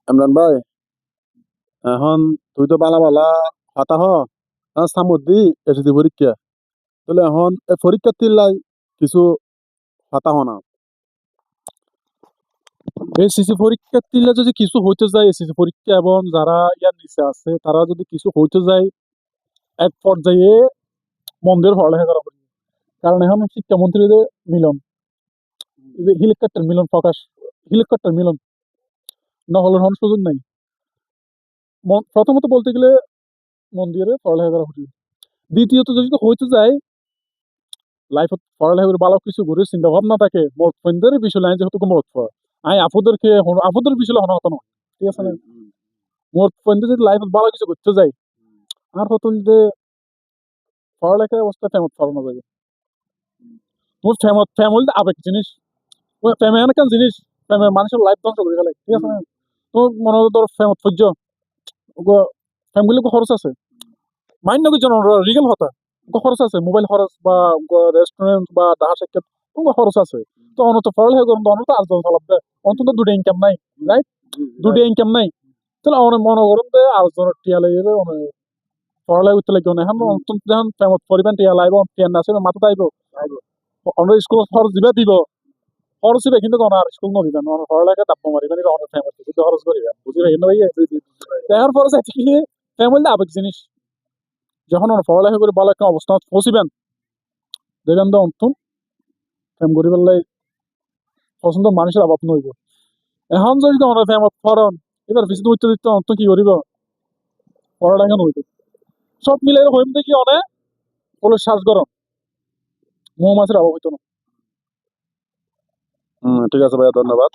ইমরান ভাই, এখন তুই তো বালা বালা কথা সামুদ্রি এসেছি পরীক্ষা। তাহলে এখন এই পরীক্ষার তিল্লাই কিছু কথা না। এসএসসি পরীক্ষার তিল্লা যদি কিছু হইতে যায়, এসএসসি পরীক্ষা এবং যারা ইয়ার নিচে আছে তারা যদি কিছু হইতে যায়, এক পর্যায়ে মন্দির পড়ালেখা করা পড়বে। কারণ এখন শিক্ষামন্ত্রীদের মিলন, হিলিকপ্টার মিলন প্রকাশ, হিলিকপ্টার মিলন না হলে হওয়ার সুযোগ নাই। প্রথমত বলতে গেলে মন্দিরে পড়ালেখা করা পড়বে। দ্বিতীয়ত যদি হইতে যায় লাইফত পড়ালেখা করে ভালো কিছু করে চিন্তা ভাবনা থাকে মোট ফ্রেন্ডের বিষয় নাই যেহেতু মোট পড় আমি আপুদেরকে আপুদের বিষয় হন হতো না, ঠিক আছে না? মোট ফ্রেন্ডে যদি লাইফত ভালো কিছু করতে যাই আর হতো যে পড়ালেখার অবস্থা ফেমত ফরানো যাবে। তোর ফেমত ফ্যামিলি আবেগ জিনিস, ওই ফ্যামিলি অনেক জিনিস মানুষের লাইফ ধ্বংস করে ফেলে, ঠিক আছে না? তো মনে হতো তোর ফেমত সহ্য ফ্যামিলি খরচ আছে মাইন্ড নকি জন রিগেল হতা খরচ আছে, মোবাইল খরচ বা রেস্টুরেন্ট বা ডাহা সাক্ষাৎ খরচ আছে। তো অনত পড়ালেখা করুন তো অনত আর্জন চালাব দে, অন্তত দুটো ইনকাম নাই, রাইট? দুটো ইনকাম নাই, তাহলে অনেক মনে করুন যে আর্জনের টিয়া লাগে অনেক পড়ালেখা করতে লাগে অনেক এখন অন্তত যখন ফেমত পরিবেন টিয়া লাগবে টিয়া না আসবে মাথা আইব অন্য স্কুল খরচ দিবে দিব খরচ দিবে কিন্তু কোনো আর স্কুল নদিবেন অনেক পড়ালেখা দাপ্প মারিবেন অনেক ফেমত কিন্তু খরচ করিবেন বুঝিবে কিন্তু ভাই দেখার পরে চাইতে কি ফ্যামিলি আবেগ জিনিস যখন ওরা পড়ালেখা করে ভালো একটা অবস্থা পৌঁছিবেন দেখবেন তো অন্তম ফ্যাম করি পেলাই পছন্দ মানুষের অভাব নইব। এখন যদি আমরা ফ্যামত ফরন এবার পিছিয়ে উচ্চ দিতে অন্ত কি করিব পড়ালেখা নইব সব মিলে হইম দেখি অনেক কলের শ্বাস গরম মৌমাছির অভাব হইতো না। ঠিক আছে ভাইয়া, ধন্যবাদ।